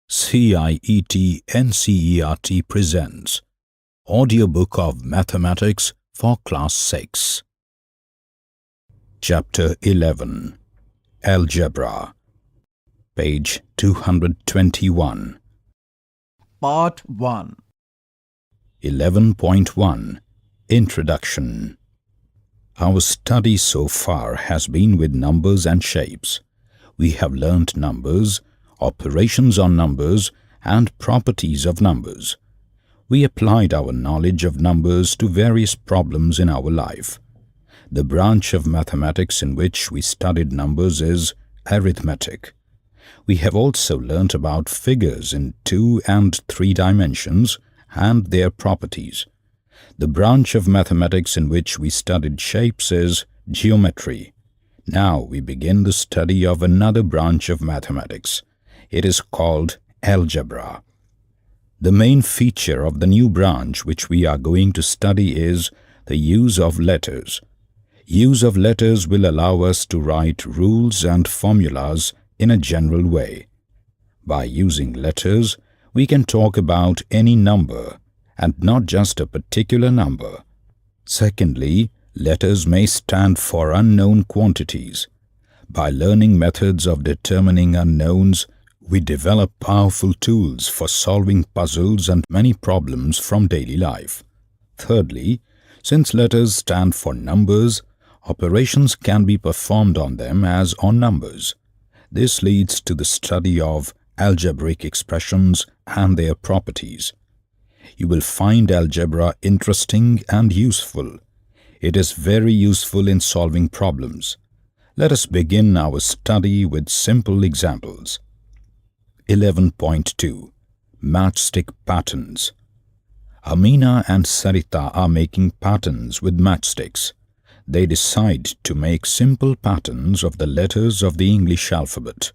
CIET NCERT presents Audiobook of Mathematics for Class 6. Chapter 11, Algebra, page 221. Part 1. 11.1, Introduction. Our study so far has been with numbers and shapes. We have learnt numbers, operations on numbers, and properties of numbers. We applied our knowledge of numbers to various problems in our life. The branch of mathematics in which we studied numbers is arithmetic. We have also learnt about figures in 2 and 3 dimensions and their properties. The branch of mathematics in which we studied shapes is geometry. Now we begin the study of another branch of mathematics. It is called algebra. The main feature of the new branch which we are going to study is the use of letters. Use of letters will allow us to write rules and formulas in a general way. By using letters, we can talk about any number and not just a particular number. Secondly, letters may stand for unknown quantities. By learning methods of determining unknowns, we develop powerful tools for solving puzzles and many problems from daily life. Thirdly, since letters stand for numbers, operations can be performed on them as on numbers. This leads to the study of algebraic expressions and their properties. You will find algebra interesting and useful. It is very useful in solving problems. Let us begin our study with simple examples. 11.2 Matchstick Patterns. Amina and Sarita are making patterns with matchsticks. They decide to make simple patterns of the letters of the English alphabet.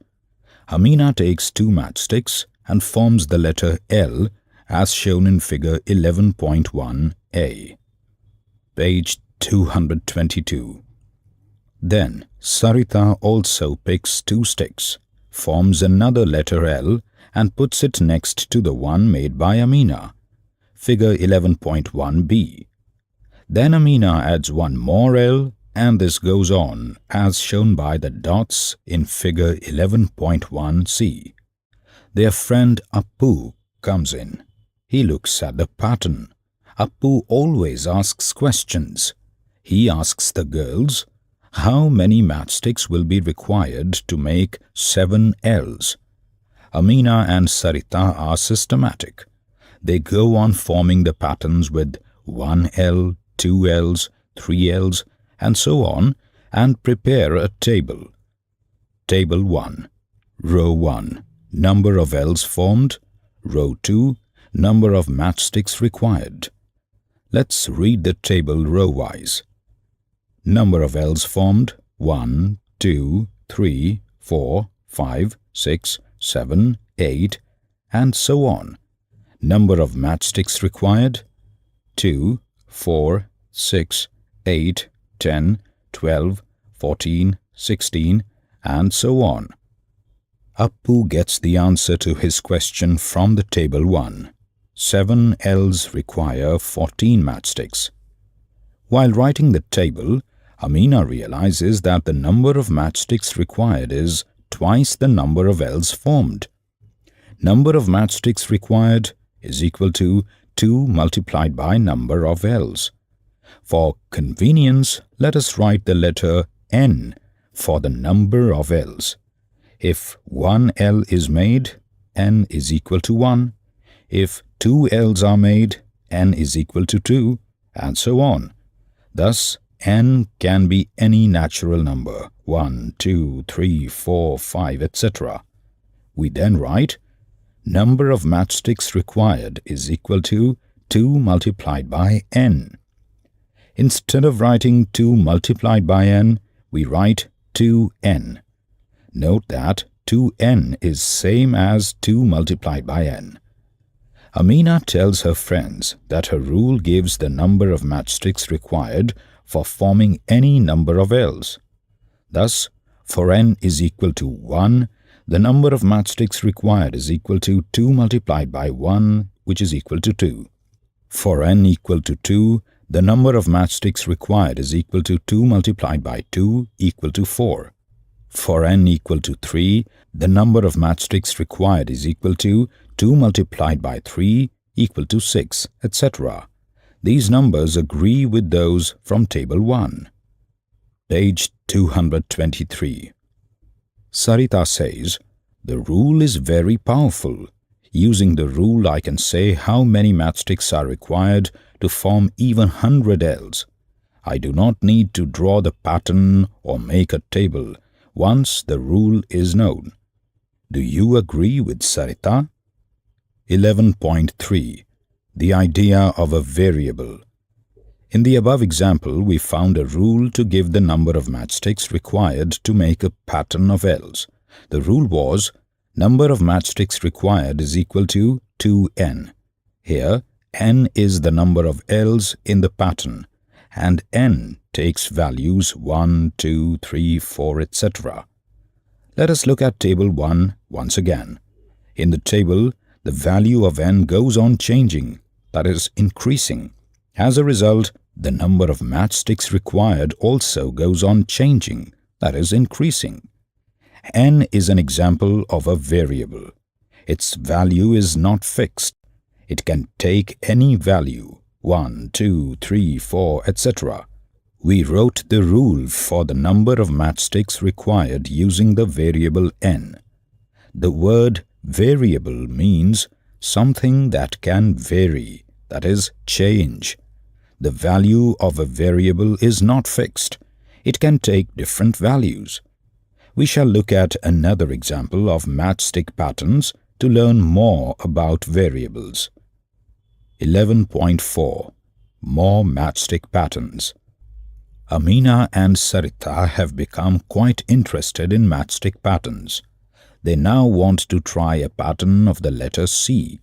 Amina takes 2 matchsticks and forms the letter L as shown in figure 11.1a. Page 222. Then Sarita also picks 2 sticks, forms another letter L and puts it next to the one made by Amina, figure 11.1b. Then Amina adds one more L and this goes on as shown by the dots in figure 11.1c. Their friend Appu comes in. He looks at the pattern. Appu always asks questions. He asks the girls, how many matchsticks will be required to make 7 L's? Amina and Sarita are systematic. They go on forming the patterns with 1 L, 2 L's, 3 L's, and so on, and prepare a table. Table 1. Row 1. Number of L's formed. Row 2. Number of matchsticks required. Let's read the table row-wise. Number of L's formed 1, 2, 3, 4, 5, 6, 7, 8, and so on. Number of matchsticks required 2, 4, 6, 8, 10, 12, 14, 16, and so on. Appu gets the answer to his question from the table 1. 7 L's require 14 matchsticks. While writing the table, Amina realizes that the number of matchsticks required is twice the number of L's formed. Number of matchsticks required is equal to 2 multiplied by number of L's. For convenience, let us write the letter N for the number of L's. If 1 L is made, N is equal to 1. If 2 L's are made, N is equal to 2, and so on. Thus, N can be any natural number, 1, 2, 3, 4, 5, etc. We then write, number of matchsticks required is equal to 2 multiplied by N. Instead of writing 2 multiplied by N, we write 2N. Note that 2N is same as 2 multiplied by N. Amina tells her friends that her rule gives the number of matchsticks required for forming any number of L's. Thus, for N is equal to 1, the number of matchsticks required is equal to 2 multiplied by 1, which is equal to 2. For n equal to 2, the number of matchsticks required is equal to 2 multiplied by 2 equal to 4. For n equal to 3, the number of matchsticks required is equal to 2 multiplied by 3 equal to 6, etc. These numbers agree with those from Table 1. Page 223. Sarita says, "The rule is very powerful. Using the rule, I can say how many matchsticks are required to form even 100 Ls. I do not need to draw the pattern or make a table once the rule is known." Do you agree with Sarita? 11.3. The idea of a variable. In the above example, we found a rule to give the number of matchsticks required to make a pattern of Ls. The rule was, number of matchsticks required is equal to 2n. Here, n is the number of Ls in the pattern, and n takes values 1, 2, 3, 4, etc. Let us look at Table 1 once again. In the table, the value of n goes on changing, that is, increasing. As a result, the number of matchsticks required also goes on changing, that is, increasing. N is an example of a variable. Its value is not fixed. It can take any value, 1, 2, 3, 4, etc. We wrote the rule for the number of matchsticks required using the variable n. The word variable means something that can vary, that is, change. The value of a variable is not fixed. It can take different values. We shall look at another example of matchstick patterns to learn more about variables. 11.4. More matchstick patterns. Amina and Sarita have become quite interested in matchstick patterns. They now want to try a pattern of the letter C.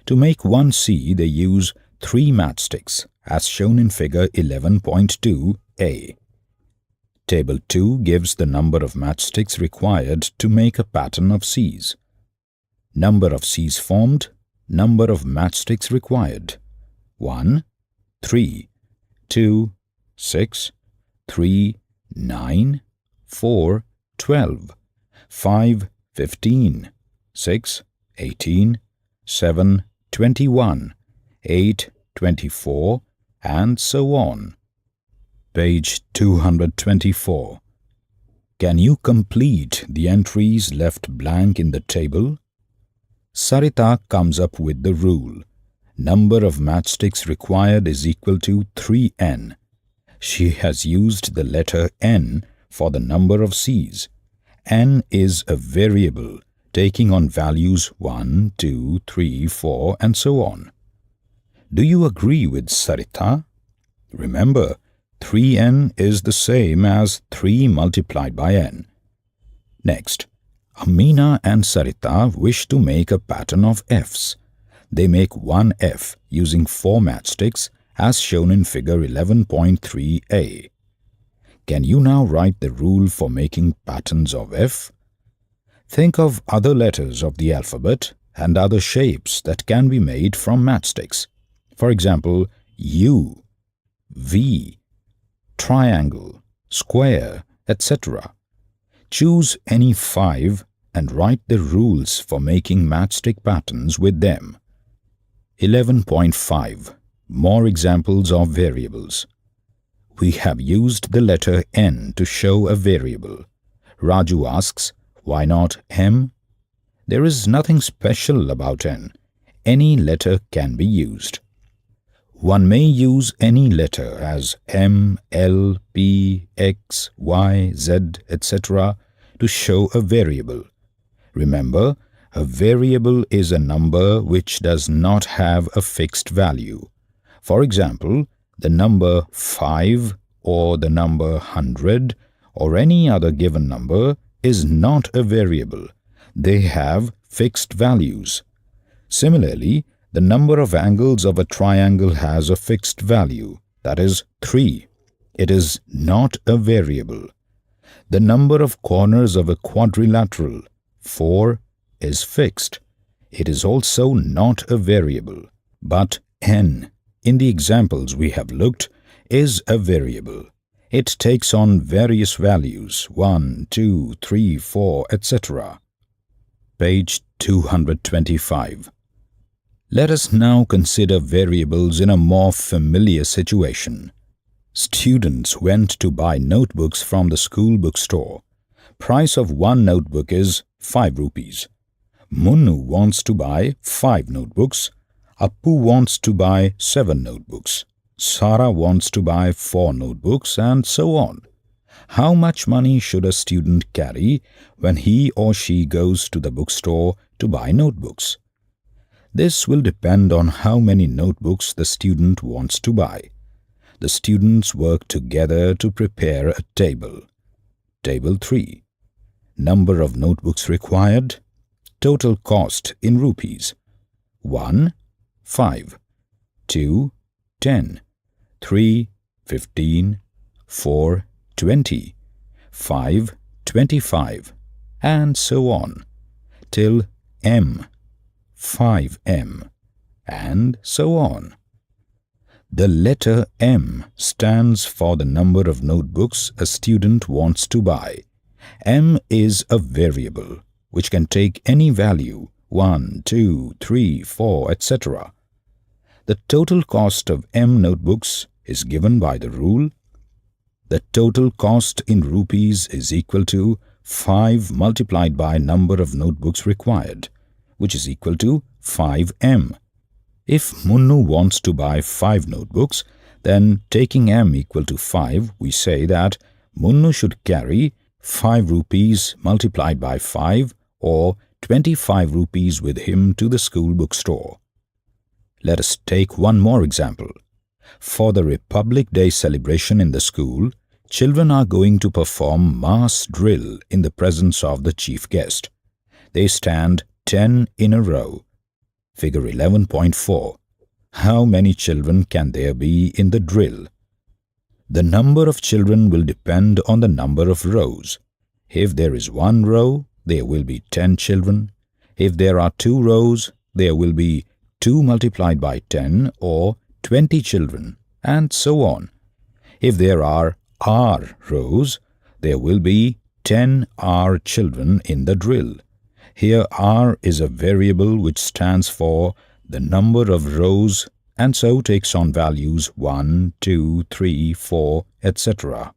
To make one C, they use 3 matchsticks, as shown in figure 11.2a. Table 2 gives the number of matchsticks required to make a pattern of Cs. Number of Cs formed, number of matchsticks required. 1, 3, 2, 6, 3, 9, 4, 12, 5, 15, 6, 18, 7, 21, 8, 24, and so on. Page 224. Can you complete the entries left blank in the table? Sarita comes up with the rule. Number of matchsticks required is equal to 3n. She has used the letter n for the number of Cs. N is a variable taking on values 1, 2, 3, 4, and so on. Do you agree with Sarita? Remember, 3n is the same as 3 multiplied by n. Next, Amina and Sarita wish to make a pattern of Fs. They make one F using 4 matchsticks as shown in figure 11.3a. Can you now write the rule for making patterns of F? Think of other letters of the alphabet and other shapes that can be made from matchsticks. For example, U, V, triangle, square, etc. Choose any 5 and write the rules for making matchstick patterns with them. 11.5. More examples of variables. We have used the letter n to show a variable. Raju asks, why not m? There is nothing special about n. Any letter can be used. One may use any letter as M, L, P, X, Y, Z, etc. to show a variable. Remember, a variable is a number which does not have a fixed value. For example, the number 5 or the number 100 or any other given number is not a variable. They have fixed values. Similarly, the number of angles of a triangle has a fixed value, that is 3. It is not a variable. The number of corners of a quadrilateral, 4 is fixed. It is also not a variable, but n, in the examples we have looked, is a variable. It takes on various values 1, 2, 3, 4, etc. Page 225. Let us now consider variables in a more familiar situation. Students went to buy notebooks from the school bookstore. Price of one notebook is 5 rupees. Munnu wants to buy 5 notebooks. Appu wants to buy 7 notebooks. Sara wants to buy 4 notebooks, and so on. How much money should a student carry when he or she goes to the bookstore to buy notebooks? This will depend on how many notebooks the student wants to buy. The students work together to prepare a table. Table 3. Number of notebooks required. Total cost in rupees. 1. 5. 2. 10. 3. 15. 4. 20. 5. 25. And so on, till M. 5M, and so on. The letter M stands for the number of notebooks a student wants to buy. M is a variable which can take any value 1, 2, 3, 4, etc. The total cost of M notebooks is given by the rule: the total cost in rupees is equal to 5 multiplied by number of notebooks required, which is equal to 5M. If Munnu wants to buy 5 notebooks, then taking M equal to 5, we say that Munnu should carry 5 rupees multiplied by 5 or 25 rupees with him to the school bookstore. Let us take one more example. For the Republic Day celebration in the school, children are going to perform mass drill in the presence of the chief guest. They stand 10 in a row. Figure 11.4. How many children can there be in the drill? The number of children will depend on the number of rows. If there is 1 row, there will be 10 children. If there are 2 rows, there will be 2 multiplied by 10 or 20 children, and so on. If there are R rows, there will be 10 R children in the drill. Here R is a variable which stands for the number of rows and so takes on values 1, 2, 3, 4, etc.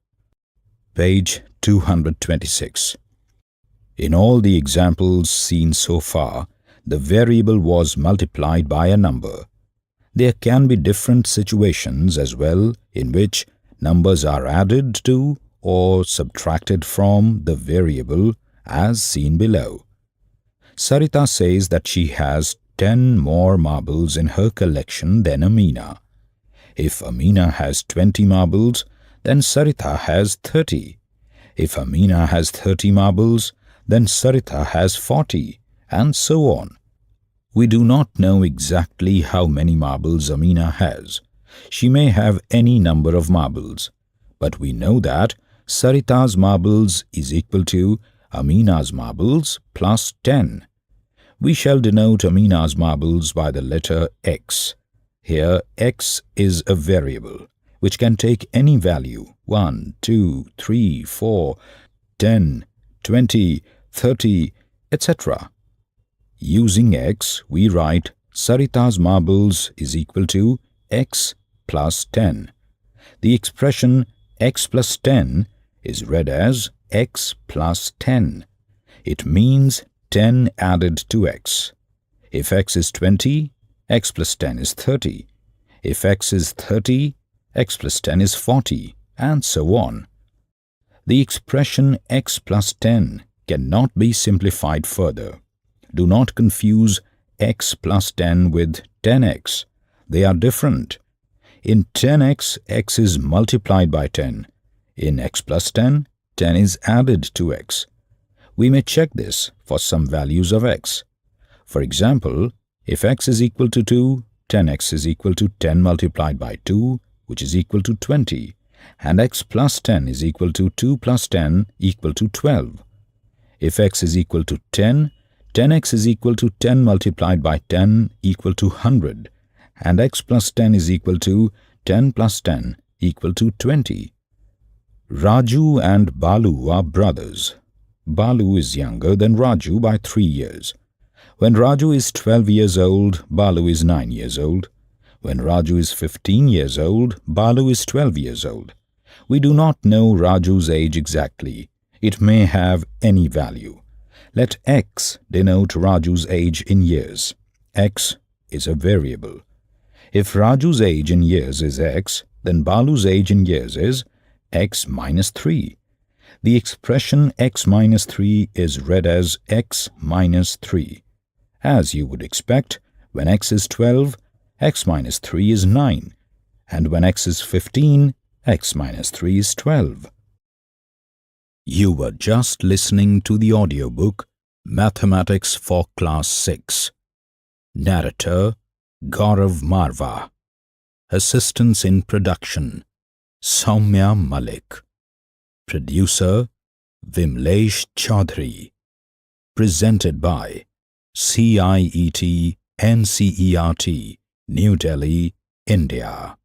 Page 226. In all the examples seen so far, the variable was multiplied by a number. There can be different situations as well in which numbers are added to or subtracted from the variable as seen below. Sarita says that she has 10 more marbles in her collection than Amina. If Amina has 20 marbles, then Sarita has 30. If Amina has 30 marbles, then Sarita has 40, and so on. We do not know exactly how many marbles Amina has. She may have any number of marbles, but we know that Sarita's marbles is equal to Amina's marbles plus 10. We shall denote Amina's marbles by the letter X. Here X is a variable which can take any value 1, 2, 3, 4, 10, 20, 30, etc. Using X, we write Sarita's marbles is equal to X plus 10. The expression X plus 10 is read as X plus 10. It means 10 added to X. If X is 20, X plus 10 is 30. If X is 30, X plus 10 is 40, and so on. The expression X plus 10 cannot be simplified further. Do not confuse X plus 10 with 10X. They are different. In 10X, X is multiplied by 10. In X plus 10, 10 is added to X. We may check this for some values of X. For example, if X is equal to 2, 10X is equal to 10 multiplied by 2, which is equal to 20, and X plus 10 is equal to 2 plus 10 equal to 12. If x is equal to 10, 10x is equal to 10 multiplied by 10 equal to 100, and x plus 10 is equal to 10 plus 10 equal to 20. Raju and Balu are brothers. Balu is younger than Raju by 3 years. When Raju is 12 years old, Balu is 9 years old. When Raju is 15 years old, Balu is 12 years old. We do not know Raju's age exactly. It may have any value. Let x denote Raju's age in years. X is a variable. If Raju's age in years is x, then Balu's age in years is x minus 3. The expression x minus 3 is read as x minus 3. As you would expect, when x is 12, x minus 3 is 9, and when x is 15, x minus 3 is 12. You were just listening to the audiobook Mathematics for Class 6. Narrator Gaurav Marva. Assistance in production Soumya Malik. Producer Vimlesh Chaudhary. Presented by CIET NCERT, New Delhi, India.